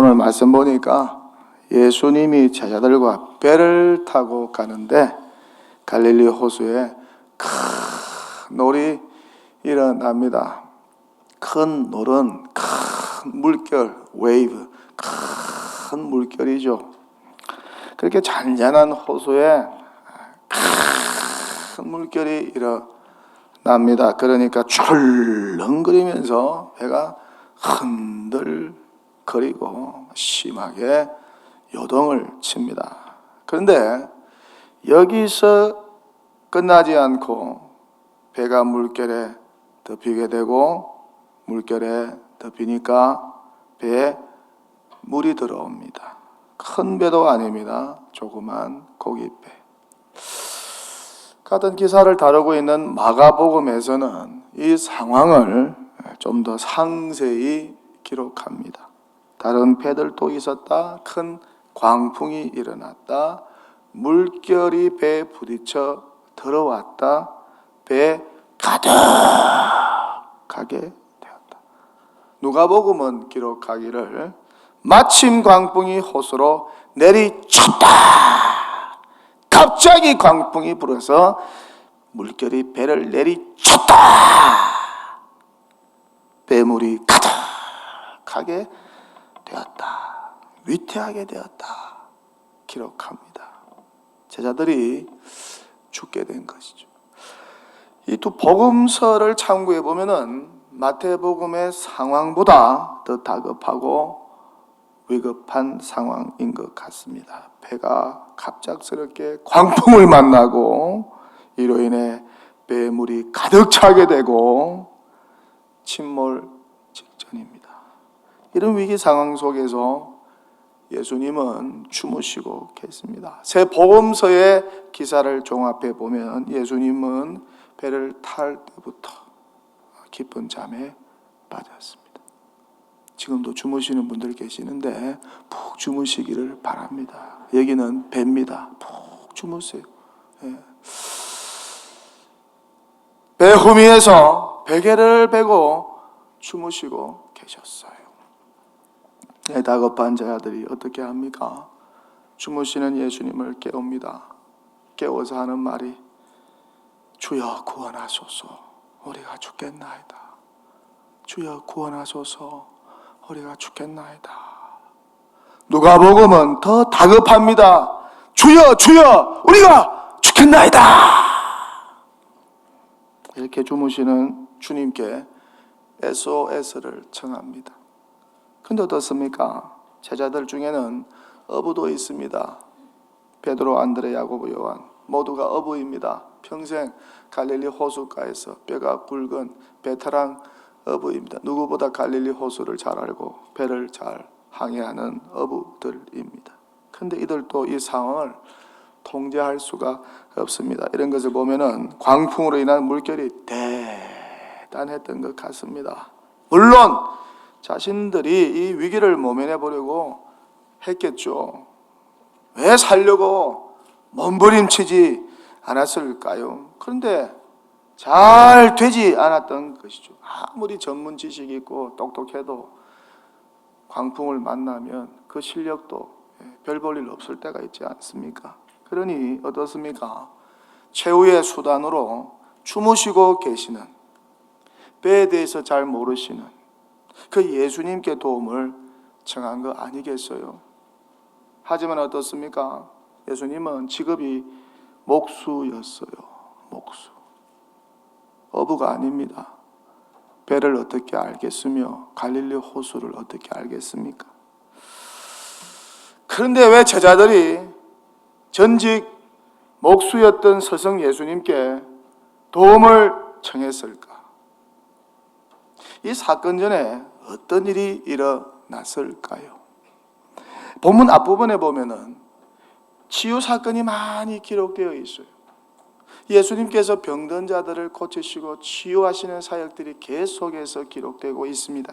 오늘 말씀 보니까 예수님이 제자들과 배를 타고 가는데 갈릴리 호수에 큰 놀이 일어납니다. 큰 놀은 큰 물결, 웨이브, 큰 물결이죠. 그렇게 잔잔한 호수에 큰 물결이 일어납니다. 그러니까 출렁거리면서 배가 흔들거리고 심하게 요동을 칩니다. 그런데 여기서 끝나지 않고 배가 물결에 덮이게 되고 물결에 덮이니까 배에 물이 들어옵니다. 큰 배도 아닙니다. 조그만 고깃배. 같은 기사를 다루고 있는 마가복음에서는 이 상황을 좀 더 상세히 기록합니다. 다른 배들도 있었다. 큰 광풍이 일어났다. 물결이 배에 부딪혀 들어왔다. 배에 가득하게 되었다. 누가복음은 기록하기를 마침 광풍이 호수로 내리쳤다. 갑자기 광풍이 불어서 물결이 배를 내리쳤다. 배물이 가득하게 되었다. 위태하게 되었다. 기록합니다. 제자들이 죽게 된 것이죠. 이 두 복음서를 참고해 보면은 마태복음의 상황보다 더 다급하고 위급한 상황인 것 같습니다. 배가 갑작스럽게 광풍을 만나고 이로 인해 배물이 가득 차게 되고 침몰 직전입니다. 이런 위기 상황 속에서 예수님은 주무시고 계십니다. 세 복음서의 기사를 종합해 보면 예수님은 배를 탈 때부터 깊은 잠에 빠졌습니다. 지금도 주무시는 분들 계시는데 푹 주무시기를 바랍니다. 여기는 배입니다. 푹 주무세요. 배 후미에서 베개를 베고 주무시고 계셨어요. 다급한 자들이 어떻게 합니까? 주무시는 예수님을 깨웁니다. 깨워서 하는 말이 주여 구원하소서 우리가 죽겠나이다. 주여 구원하소서 우리가 죽겠나이다. 누가복음은 더 다급합니다. 주여 주여 우리가 죽겠나이다. 이렇게 주무시는 주님께 SOS를 청합니다. 근데 어떻습니까? 제자들 중에는 어부도 있습니다. 베드로, 안드레, 야고보, 요한 모두가 어부입니다. 평생 갈릴리 호숫가에서 뼈가 굵은 베테랑 어부입니다. 누구보다 갈릴리 호수를 잘 알고 배를 잘 항해하는 어부들입니다. 그런데 이들도 이 상황을 통제할 수가 없습니다. 이런 것을 보면은 광풍으로 인한 물결이 대단했던 것 같습니다. 물론 자신들이 이 위기를 모면해 보려고 했겠죠. 왜 살려고 몸부림치지 않았을까요? 그런데 잘 되지 않았던 것이죠. 아무리 전문 지식이 있고 똑똑해도 광풍을 만나면 그 실력도 별 볼 일 없을 때가 있지 않습니까? 그러니 어떻습니까? 최후의 수단으로 주무시고 계시는 배에 대해서 잘 모르시는 그 예수님께 도움을 청한 거 아니겠어요? 하지만 어떻습니까? 예수님은 직업이 목수였어요. 목수. 어부가 아닙니다. 배를 어떻게 알겠으며 갈릴리 호수를 어떻게 알겠습니까? 그런데 왜 제자들이 전직 목수였던 스승 예수님께 도움을 청했을까? 이 사건 전에 어떤 일이 일어났을까요? 본문 앞부분에 보면은 치유 사건이 많이 기록되어 있어요. 예수님께서 병든 자들을 고치시고 치유하시는 사역들이 계속해서 기록되고 있습니다.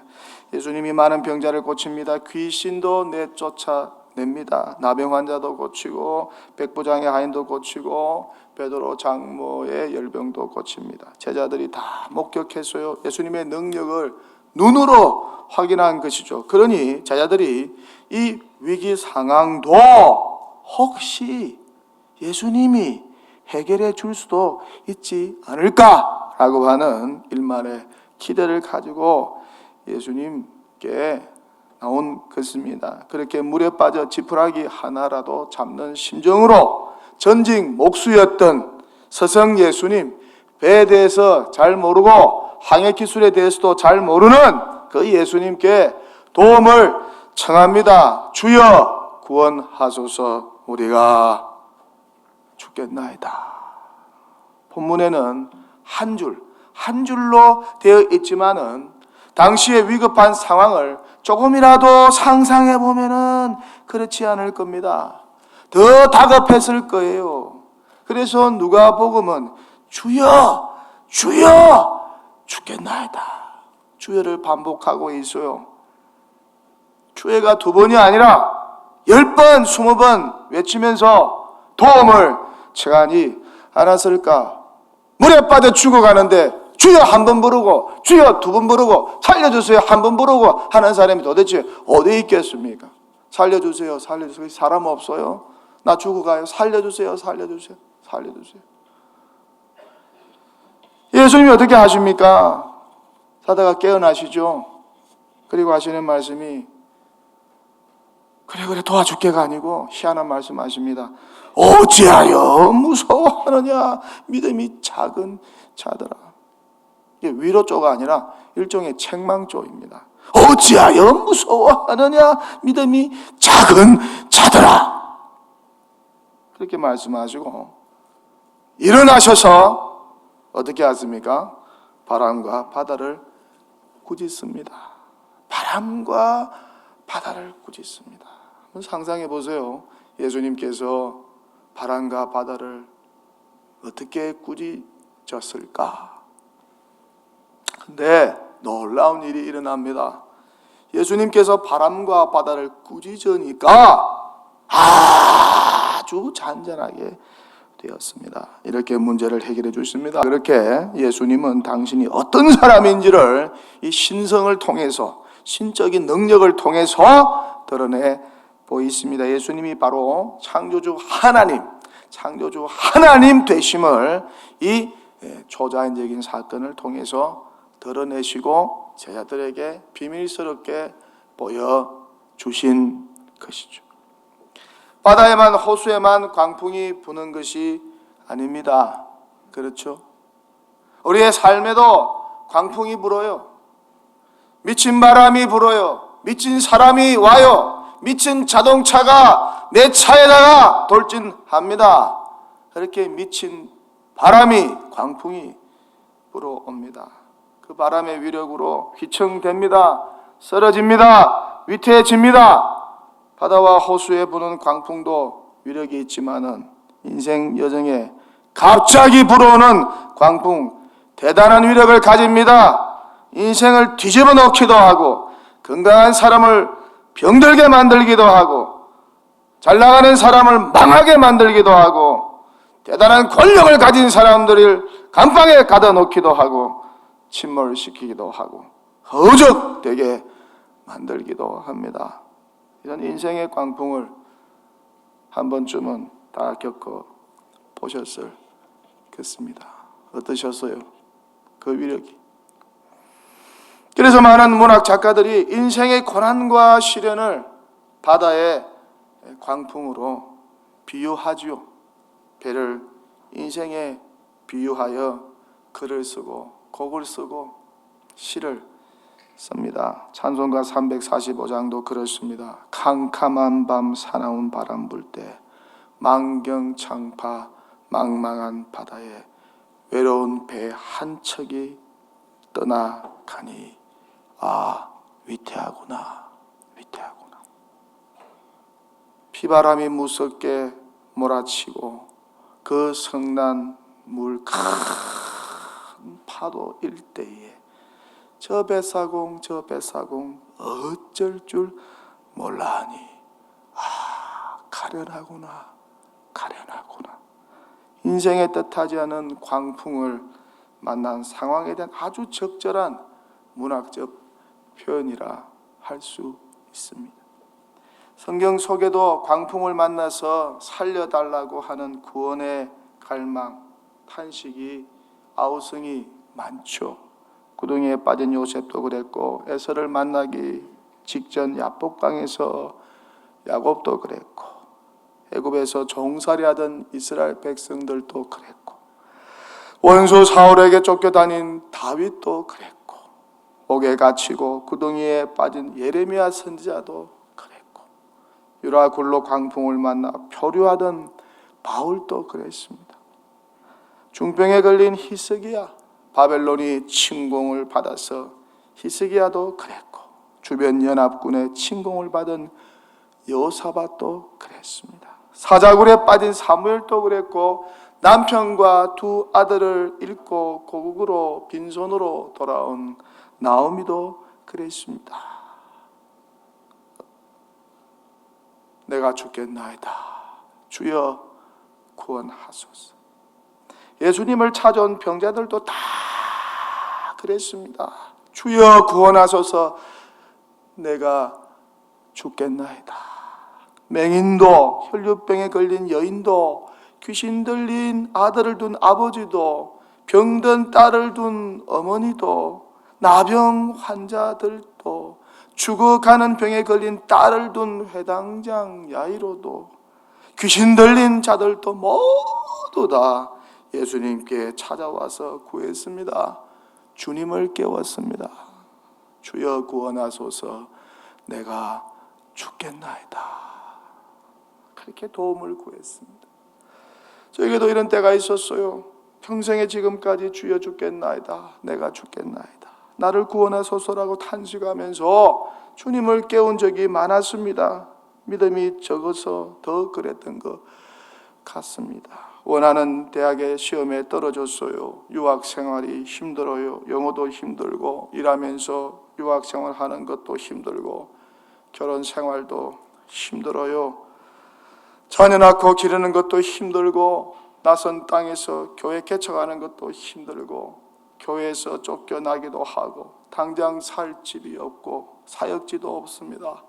예수님이 많은 병자를 고칩니다. 귀신도 내쫓아냅니다. 나병 환자도 고치고 백부장의 하인도 고치고 베드로 장모의 열병도 고칩니다. 제자들이 다 목격했어요. 예수님의 능력을 눈으로 확인한 것이죠. 그러니 제자들이 이 위기 상황도 혹시 예수님이 해결해 줄 수도 있지 않을까라고 하는 일말의 기대를 가지고 예수님께 나온 것입니다. 그렇게 물에 빠져 지푸라기 하나라도 잡는 심정으로 전직 목수였던 서성 예수님, 배에 대해서 잘 모르고 항해 기술에 대해서도 잘 모르는 그 예수님께 도움을 청합니다. 주여 구원하소서, 우리가 죽겠나이다. 본문에는 한 줄로 되어 있지만은 당시의 위급한 상황을 조금이라도 상상해 보면은 그렇지 않을 겁니다. 더 다급했을 거예요. 그래서 누가복음은 주여, 주여, 죽겠나이다. 주여를 반복하고 있어요. 주여가 2번이 아니라 10번, 20번 외치면서 도움을 청하니 않았을까? 물에 빠져 죽어가는데 주여 1번 부르고 주여 2번 부르고 살려주세요 1번 부르고 하는 사람이 도대체 어디 있겠습니까? 살려주세요, 살려주세요. 사람 없어요? 나 죽어가요. 살려주세요, 살려주세요, 살려주세요. 예수님이 어떻게 하십니까? 자다가 깨어나시죠. 그리고 하시는 말씀이 그래 도와줄게가 아니고 희한한 말씀하십니다. 어찌하여 무서워하느냐 믿음이 작은 자들아. 이게 위로조가 아니라 일종의 책망조입니다. 어찌하여 무서워하느냐 믿음이 작은 자들아. 그렇게 말씀하시고 일어나셔서 어떻게 하십니까? 바람과 바다를 꾸짖습니다. 바람과 바다를 꾸짖습니다. 한번 상상해 보세요. 예수님께서 바람과 바다를 어떻게 꾸짖었을까? 근데 놀라운 일이 일어납니다. 예수님께서 바람과 바다를 꾸짖으니까 아주 잔잔하게 되었습니다. 이렇게 문제를 해결해 주십니다. 그렇게 예수님은 당신이 어떤 사람인지를 이 신성을 통해서, 신적인 능력을 통해서 드러내 보이십니다. 예수님이 바로 창조주 하나님 되심을 이 초자연적인 사건을 통해서 드러내시고 제자들에게 비밀스럽게 보여주신 것이죠. 바다에만, 호수에만 광풍이 부는 것이 아닙니다. 그렇죠? 우리의 삶에도 광풍이 불어요. 미친 바람이 불어요. 미친 사람이 와요. 미친 자동차가 내 차에다가 돌진합니다. 그렇게 미친 바람이, 광풍이 불어옵니다. 그 바람의 위력으로 휘청댑니다. 쓰러집니다. 위태해집니다. 바다와 호수에 부는 광풍도 위력이 있지만은 인생 여정에 갑자기 불어오는 광풍, 대단한 위력을 가집니다. 인생을 뒤집어 놓기도 하고, 건강한 사람을 병들게 만들기도 하고, 잘 나가는 사람을 망하게 만들기도 하고, 대단한 권력을 가진 사람들을 감방에 가둬 놓기도 하고, 침몰시키기도 하고, 허우적되게 만들기도 합니다. 이런 인생의 광풍을 한 번쯤은 다 겪어 보셨을 것입니다. 어떠셨어요? 그 위력이. 그래서 많은 문학 작가들이 인생의 고난과 시련을 바다의 광풍으로 비유하지요. 배를 인생에 비유하여 글을 쓰고 곡을 쓰고 시를 씁니다. 찬송가 345장도 그렇습니다. 캄캄한 밤 사나운 바람 불 때 만경창파 망망한 바다에 외로운 배 한 척이 떠나가니 위태하구나, 위태하구나. 피바람이 무섭게 몰아치고 그 성난 물 큰 파도 일대에 저 뱃사공 어쩔 줄 몰라하니 가련하구나. 인생에 뜻하지 않은 광풍을 만난 상황에 대한 아주 적절한 문학적 표현이라 할 수 있습니다. 성경 속에도 광풍을 만나서 살려달라고 하는 구원의 갈망, 탄식이, 아우성이 많죠. 구덩이에 빠진 요셉도 그랬고, 에서를 만나기 직전 야복강에서 야곱도 그랬고, 애굽에서 종살이하던 이스라엘 백성들도 그랬고, 원수 사울에게 쫓겨다닌 다윗도 그랬고, 옥에 갇히고 구덩이에 빠진 예레미야 선지자도 그랬고, 유라 굴로 광풍을 만나 표류하던 바울도 그랬습니다. 중병에 걸린 히스기야, 바벨론이 침공을 받아서 히스기야도 그랬고, 주변 연합군의 침공을 받은 여호사밧도 그랬습니다. 사자굴에 빠진 사무엘도 그랬고, 남편과 두 아들을 잃고 고국으로 빈손으로 돌아온 나오미도 그랬습니다. 내가 죽겠나이다. 주여 구원하소서. 예수님을 찾아온 병자들도 다 그랬습니다. 주여 구원하소서. 내가 죽겠나이다. 맹인도, 혈류병에 걸린 여인도, 귀신 들린 아들을 둔 아버지도, 병든 딸을 둔 어머니도, 나병 환자들도, 죽어가는 병에 걸린 딸을 둔 회당장 야이로도, 귀신 들린 자들도 모두 다 예수님께 찾아와서 구했습니다. 주님을 깨웠습니다. 주여 구원하소서. 내가 죽겠나이다. 그렇게 도움을 구했습니다. 저에게도 이런 때가 있었어요. 평생에 지금까지 주여 죽겠나이다. 내가 죽겠나이다. 나를 구원하소서라고 탄식하면서 주님을 깨운 적이 많았습니다. 믿음이 적어서 더 그랬던 것 같습니다. 원하는 대학의 시험에 떨어졌어요. 유학 생활이 힘들어요. 영어도 힘들고, 일하면서 유학 생활하는 것도 힘들고, 결혼 생활도 힘들어요. 자녀 낳고 기르는 것도 힘들고, 낯선 땅에서 교회 개척하는 것도 힘들고, 교회에서 쫓겨나기도 하고, 당장 살 집이 없고 사역지도 없습니다.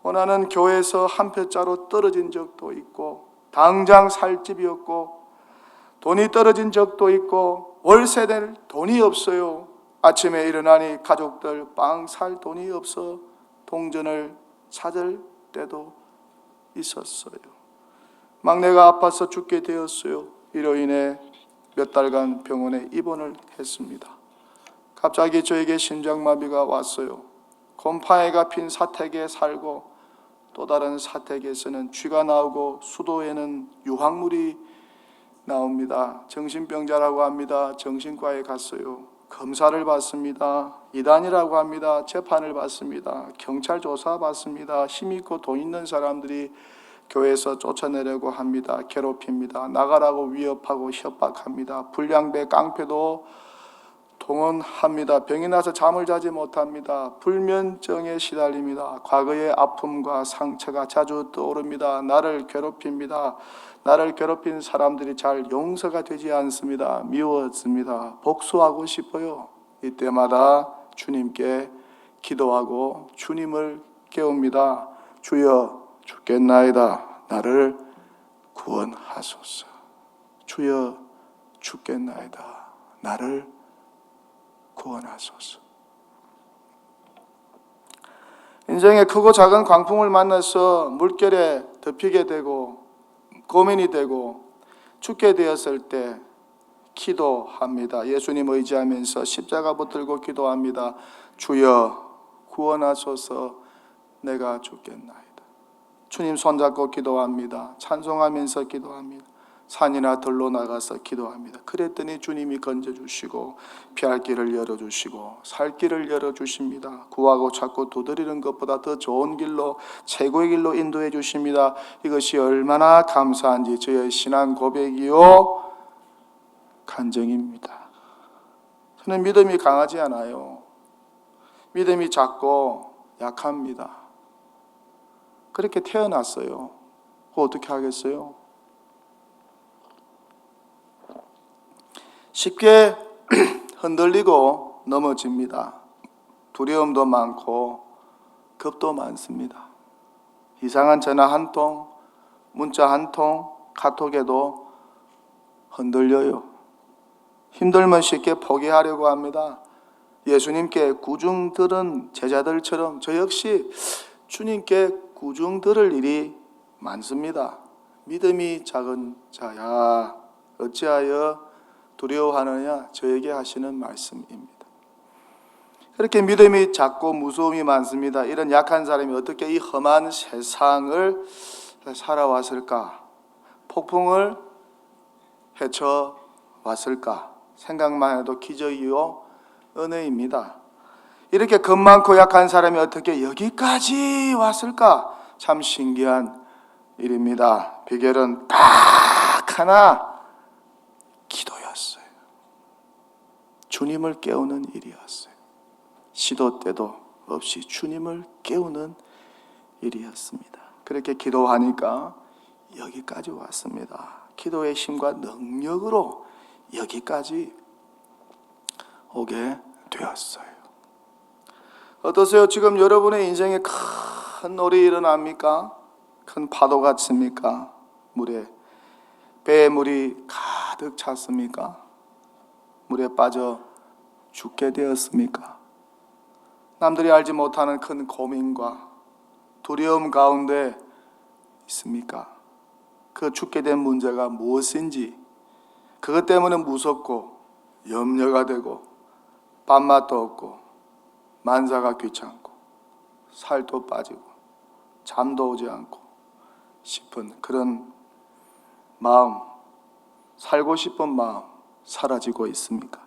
원하는 교회에서 한 표자로 떨어진 적도 있고, 당장 살 집이 없고, 돈이 떨어진 적도 있고, 월세 낼 돈이 없어요. 아침에 일어나니 가족들 빵 살 돈이 없어 동전을 찾을 때도 있었어요. 막내가 아파서 죽게 되었어요. 이로 인해 몇 달간 병원에 입원을 했습니다. 갑자기 저에게 심장마비가 왔어요. 곰팡이가 핀 사택에 살고, 또 다른 사택에서는 쥐가 나오고, 수도에는 유황물이 나옵니다. 정신병자라고 합니다. 정신과에 갔어요. 검사를 받습니다. 이단이라고 합니다. 재판을 받습니다. 경찰 조사 받습니다. 힘 있고 돈 있는 사람들이 교회에서 쫓아내려고 합니다. 괴롭힙니다. 나가라고 위협하고 협박합니다. 불량배, 깡패도 동원합니다. 병이 나서 잠을 자지 못합니다. 불면증에 시달립니다. 과거의 아픔과 상처가 자주 떠오릅니다. 나를 괴롭힙니다. 나를 괴롭힌 사람들이 잘 용서가 되지 않습니다. 미워집니다. 복수하고 싶어요. 이때마다 주님께 기도하고 주님을 깨웁니다. 주여 죽겠나이다. 나를 구원하소서. 주여 죽겠나이다. 나를 구원하소서. 인생에 크고 작은 광풍을 만나서 물결에 덮이게 되고 고민이 되고 죽게 되었을 때 기도합니다. 예수님 의지하면서 십자가 붙들고 기도합니다. 주여 구원하소서. 내가 죽겠나이다. 주님 손잡고 기도합니다. 찬송하면서 기도합니다. 산이나 들로 나가서 기도합니다. 그랬더니 주님이 건져주시고 피할 길을 열어주시고 살 길을 열어주십니다. 구하고 찾고 두드리는 것보다 더 좋은 길로, 최고의 길로 인도해 주십니다. 이것이 얼마나 감사한지 저의 신앙 고백이요 간증입니다. 저는 믿음이 강하지 않아요. 믿음이 작고 약합니다. 그렇게 태어났어요. 어떻게 하겠어요? 쉽게 흔들리고 넘어집니다. 두려움도 많고 겁도 많습니다. 이상한 전화 한 통, 문자 한 통, 카톡에도 흔들려요. 힘들면 쉽게 포기하려고 합니다. 예수님께 구중 들은 제자들처럼 저 역시 주님께 구중 들을 일이 많습니다. 믿음이 작은 자야 어찌하여 두려워하느냐, 저에게 하시는 말씀입니다. 그렇게 믿음이 작고 무서움이 많습니다. 이런 약한 사람이 어떻게 이 험한 세상을 살아왔을까? 폭풍을 헤쳐왔을까? 생각만 해도 기적이요 은혜입니다. 이렇게 겁 많고 약한 사람이 어떻게 여기까지 왔을까? 참 신기한 일입니다. 비결은 딱 하나, 기도였어요. 주님을 깨우는 일이었어요. 시도 때도 없이 주님을 깨우는 일이었습니다. 그렇게 기도하니까 여기까지 왔습니다. 기도의 힘과 능력으로 여기까지 오게 되었어요. 어떠세요? 지금 여러분의 인생에 큰 놀이 일어납니까? 큰 파도 같습니까? 물에 배에 물이 가득 찼습니까? 물에 빠져 죽게 되었습니까? 남들이 알지 못하는 큰 고민과 두려움 가운데 있습니까? 그 죽게 된 문제가 무엇인지, 그것 때문에 무섭고 염려가 되고 밥맛도 없고 만사가 귀찮고 살도 빠지고 잠도 오지 않고 싶은 그런 마음, 살고 싶은 마음 사라지고 있습니까?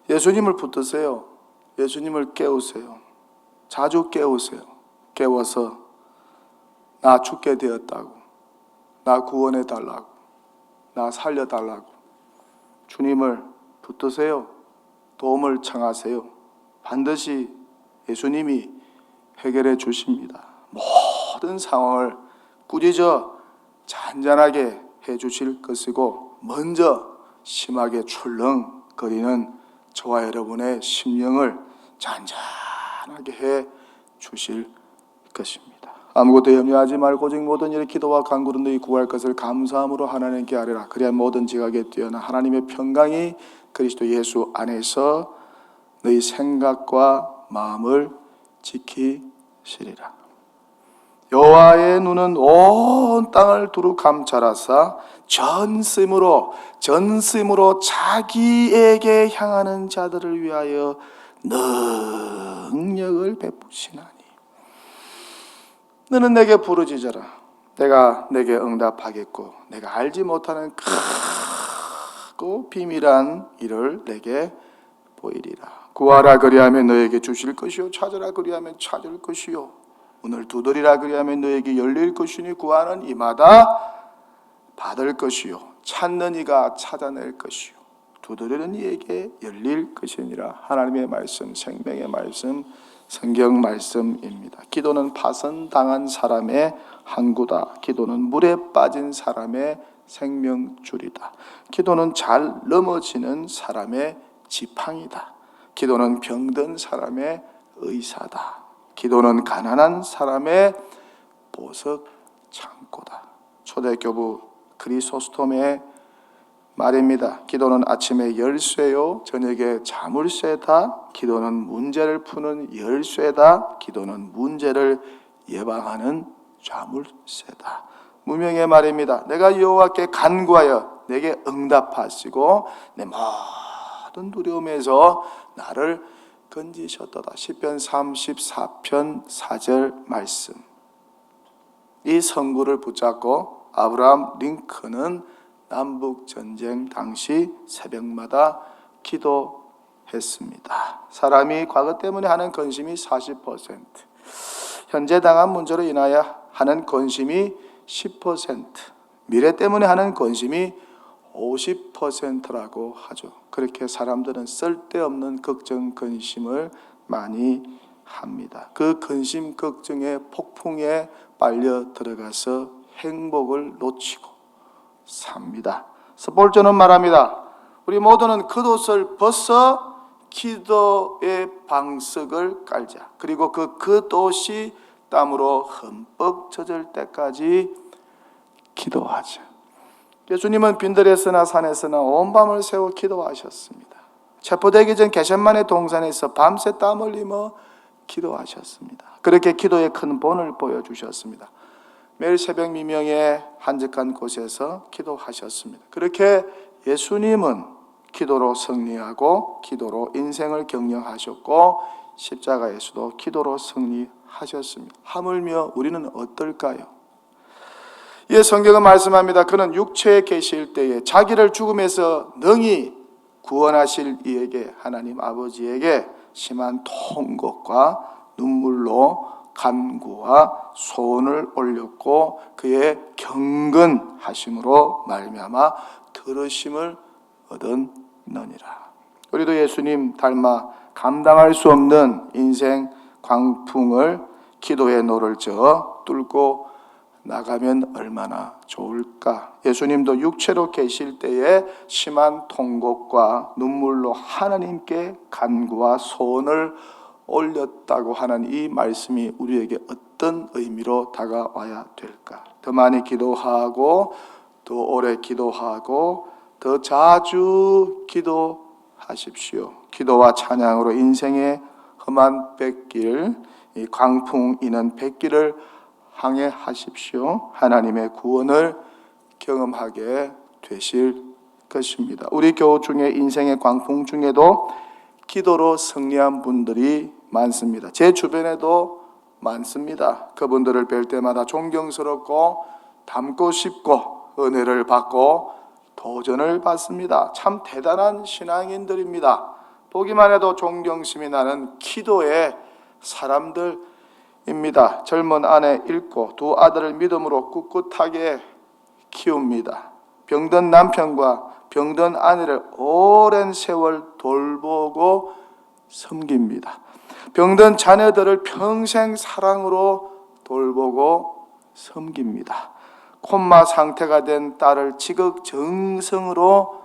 예수님을 붙드세요. 예수님을 깨우세요. 자주 깨우세요. 깨워서 나 죽게 되었다고, 나 구원해 달라고, 나 살려 달라고 주님을 붙드세요. 도움을 청하세요. 반드시 예수님이 해결해 주십니다. 모든 상황을 꾸짖어 잔잔하게 해 주실 것이고, 먼저 심하게 출렁거리는 저와 여러분의 심령을 잔잔하게 해 주실 것입니다. 아무것도 염려하지 말고 오직 모든 일에 기도와 간구로 너희 구할 것을 감사함으로 하나님께 아뢰라. 그래야 모든 지각에 뛰어난 하나님의 평강이 그리스도 예수 안에서 너희 생각과 마음을 지키시리라. 여호와의 눈은 온 땅을 두루 감찰하사 전심으로 자기에게 향하는 자들을 위하여 능력을 베푸시나니 너는 내게 부르짖어라. 내가 내게 응답하겠고 내가 알지 못하는 크고 비밀한 일을 내게 보이리라. 구하라 그리하면 너에게 주실 것이요 찾으라 그리하면 찾을 것이요 문을 두드리라 그리하면 너에게 열릴 것이니 구하는 이마다 받을 것이요 찾는 이가 찾아낼 것이요 두드리는 이에게 열릴 것이니라. 하나님의 말씀, 생명의 말씀, 성경 말씀입니다. 기도는 파선당한 사람의 항구다. 기도는 물에 빠진 사람의 생명줄이다. 기도는 잘 넘어지는 사람의 지팡이다. 기도는 병든 사람의 의사다. 기도는 가난한 사람의 보석 창고다. 초대교부 크리소스톰의 말입니다. 기도는 아침에 열쇠요 저녁에 자물쇠다. 기도는 문제를 푸는 열쇠다. 기도는 문제를 예방하는 자물쇠다. 무명의 말입니다. 내가 여호와께 간구하여 내게 응답하시고 내 모든 두려움에서 나를 건지셨도다. 시편 34편 4절 말씀. 이 성구를 붙잡고 아브라함 링컨은 남북전쟁 당시 새벽마다 기도했습니다. 사람이 과거 때문에 하는 근심이 40%, 현재 당한 문제로 인하여 하는 근심이 10%, 미래 때문에 하는 근심이 50%라고 하죠. 그렇게 사람들은 쓸데없는 걱정, 근심을 많이 합니다. 그 근심, 걱정의 폭풍에 빨려 들어가서 행복을 놓치고 삽니다. 스폴전은 말합니다. 우리 모두는 겉옷을 벗어 기도의 방석을 깔자. 그리고 그 겉옷이 땀으로 흠뻑 젖을 때까지 기도하자. 예수님은 빈들에서나 산에서나 온 밤을 새워 기도하셨습니다. 체포되기 전 겟세마네 동산에서 밤새 땀 흘리며 기도하셨습니다. 그렇게 기도의 큰 본을 보여주셨습니다. 매일 새벽 미명에 한적한 곳에서 기도하셨습니다. 그렇게 예수님은 기도로 승리하고 기도로 인생을 경영하셨고 십자가에서도 기도로 승리하셨습니다. 하물며 우리는 어떨까요? 이 성경은 말씀합니다. 그는 육체에 계실 때에 자기를 죽음에서 능히 구원하실 이에게 하나님 아버지에게 심한 통곡과 눈물로 간구와 소원을 올렸고 그의 경건하심으로 말미암아 들으심을 얻었느니라. 우리도 예수님 닮아 감당할 수 없는 인생 광풍을 기도의 노를 저어 뚫고 나가면 얼마나 좋을까. 예수님도 육체로 계실 때에 심한 통곡과 눈물로 하나님께 간구와 소원을 올렸다고 하는 이 말씀이 우리에게 어떤 의미로 다가와야 될까? 더 많이 기도하고 더 오래 기도하고 더 자주 기도하십시오. 기도와 찬양으로 인생의 험한 뱃길, 이 광풍 이는 뱃길을 항해하십시오. 하나님의 구원을 경험하게 되실 것입니다. 우리 교우 중에 인생의 광풍 중에도 기도로 승리한 분들이 많습니다. 제 주변에도 많습니다. 그분들을 뵐 때마다 존경스럽고 닮고 싶고 은혜를 받고 도전을 받습니다. 참 대단한 신앙인들입니다. 보기만 해도 존경심이 나는 기도의 사람들입니다. 젊은 아내 잃고 두 아들을 믿음으로 꿋꿋하게 키웁니다. 병든 남편과 병든 아내를 오랜 세월 돌보고 섬깁니다. 병든 자녀들을 평생 사랑으로 돌보고 섬깁니다. 콤마 상태가 된 딸을 지극정성으로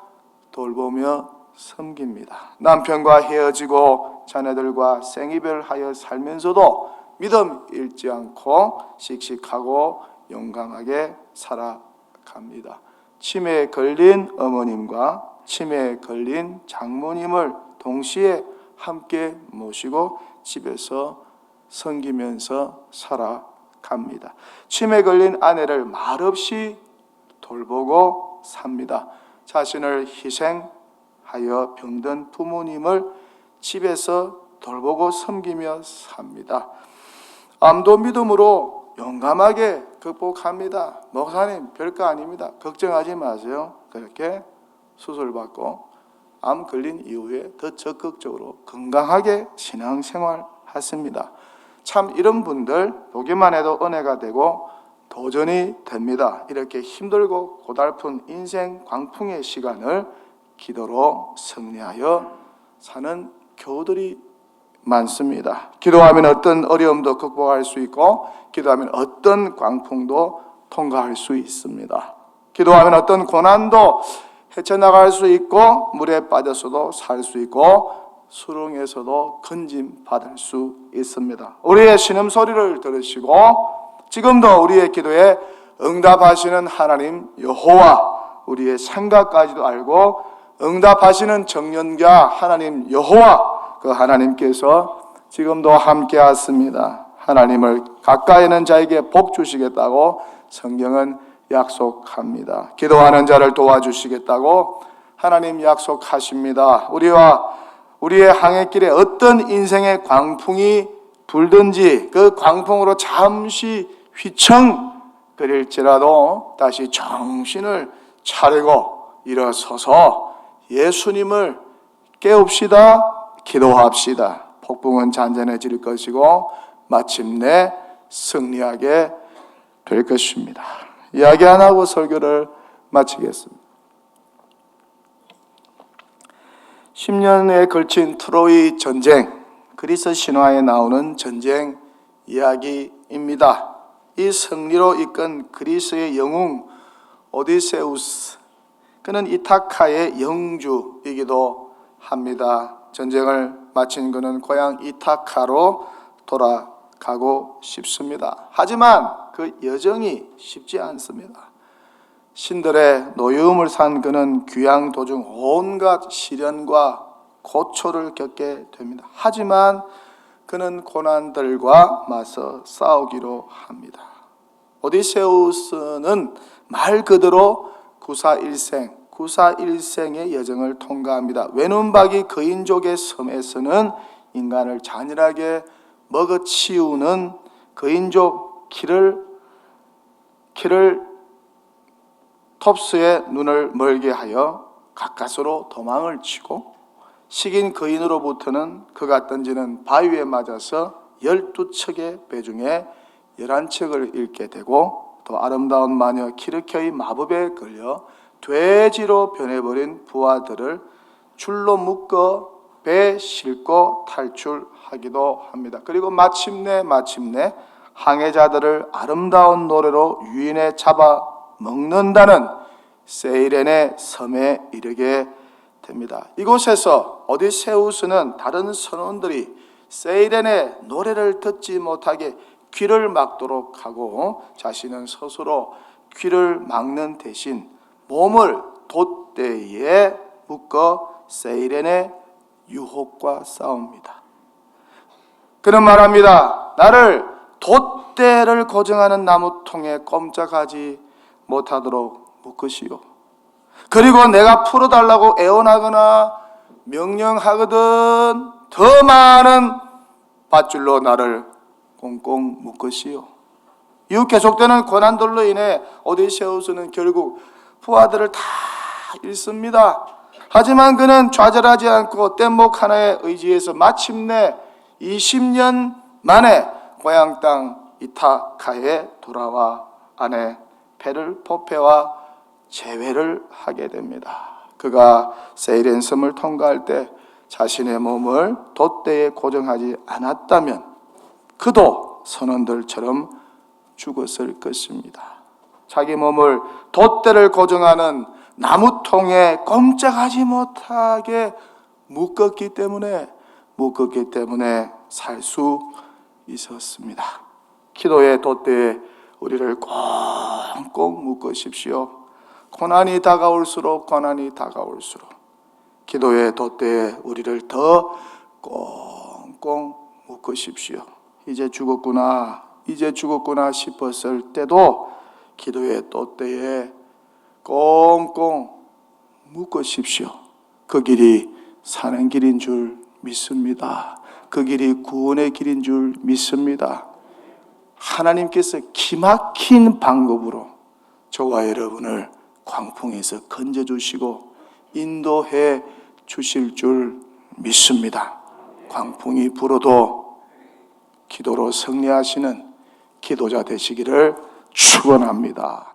돌보며 섬깁니다. 남편과 헤어지고 자녀들과 생이별하여 살면서도 믿음 잃지 않고 씩씩하고 용감하게 살아갑니다. 치매에 걸린 어머님과 치매에 걸린 장모님을 동시에 함께 모시고 집에서 섬기면서 살아갑니다. 치매에 걸린 아내를 말없이 돌보고 삽니다. 자신을 희생하여 병든 부모님을 집에서 돌보고 섬기며 삽니다. 암도 믿음으로 용감하게 극복합니다. 목사님 별거 아닙니다. 걱정하지 마세요. 그렇게 수술받고 암 걸린 이후에 더 적극적으로 건강하게 신앙생활 하십니다. 참 이런 분들 보기만 해도 은혜가 되고 도전이 됩니다. 이렇게 힘들고 고달픈 인생 광풍의 시간을 기도로 승리하여 사는 교우들이 많습니다. 기도하면 어떤 어려움도 극복할 수 있고 기도하면 어떤 광풍도 통과할 수 있습니다. 기도하면 어떤 고난도 헤쳐나갈 수 있고 물에 빠져서도 살 수 있고 수렁에서도 건짐 받을 수 있습니다. 우리의 신음소리를 들으시고 지금도 우리의 기도에 응답하시는 하나님 여호와, 우리의 생각까지도 알고 응답하시는 정령자 하나님 여호와, 그 하나님께서 지금도 함께 하십니다. 하나님을 가까이 있는 자에게 복 주시겠다고 성경은 약속합니다. 기도하는 자를 도와주시겠다고 하나님 약속하십니다. 우리와 우리의 항해길에 어떤 인생의 광풍이 불든지 그 광풍으로 잠시 휘청거릴지라도 다시 정신을 차리고 일어서서 예수님을 깨웁시다. 기도합시다. 폭풍은 잔잔해질 것이고 마침내 승리하게 될 것입니다. 이야기 안 하고 설교를 마치겠습니다. 10년에 걸친 트로이 전쟁, 그리스 신화에 나오는 전쟁 이야기입니다. 이 승리로 이끈 그리스의 영웅 오디세우스, 그는 이타카의 영주이기도 합니다. 전쟁을 마친 그는 고향 이타카로 돌아가고 싶습니다. 하지만 그 여정이 쉽지 않습니다. 신들의 노여움을 산 그는 귀양 도중 온갖 시련과 고초를 겪게 됩니다. 하지만 그는 고난들과 맞서 싸우기로 합니다. 오디세우스는 말 그대로 구사일생의 여정을 통과합니다. 외눈박이 그인족의 섬에서는 인간을 잔인하게 먹어치우는 그인족 키를 톱스의 눈을 멀게 하여 가까스로 도망을 치고 식인 그인으로부터는 그가 던지는 바위에 맞아서 12척의 배 중에 11척을 잃게 되고 또 아름다운 마녀 키르케의 마법에 걸려 돼지로 변해버린 부하들을 줄로 묶어 배에 싣고 탈출하기도 합니다. 그리고 마침내 항해자들을 아름다운 노래로 유인해 잡아 먹는다는 세이렌의 섬에 이르게 됩니다. 이곳에서 오디세우스는 다른 선원들이 세이렌의 노래를 듣지 못하게 귀를 막도록 하고 자신은 스스로 귀를 막는 대신 몸을 돛대에 묶어 세이렌의 유혹과 싸웁니다. 그는 말합니다. 나를 돛대를 고정하는 나무통에 꼼짝하지 못하도록 묶으시오. 그리고 내가 풀어달라고 애원하거나 명령하거든 더 많은 밧줄로 나를 꽁꽁 묶으시오. 이후 계속되는 고난들로 인해 오디세우스는 결국 부하들을 다 잃습니다. 하지만 그는 좌절하지 않고 뗏목 하나의 의지에서 마침내 20년 만에 고향 땅 이타카에 돌아와 아내 페를포페와 재회를 하게 됩니다. 그가 세이렌 섬을 통과할 때 자신의 몸을 돛대에 고정하지 않았다면 그도 선원들처럼 죽었을 것입니다. 자기 몸을 돛대를 고정하는 나무통에 꼼짝하지 못하게 묶었기 때문에 살 수 있었습니다. 기도의 돛대에 우리를 꽁꽁 묶으십시오. 고난이 다가올수록 기도의 돛대에 우리를 더 꽁꽁 묶으십시오. 이제 죽었구나 싶었을 때도 기도의 돛대에 꽁꽁 묶으십시오. 그 길이 사는 길인 줄 믿습니다. 그 길이 구원의 길인 줄 믿습니다. 하나님께서 기막힌 방법으로 저와 여러분을 광풍에서 건져주시고 인도해 주실 줄 믿습니다. 광풍이 불어도 기도로 승리하시는 기도자 되시기를 축원합니다.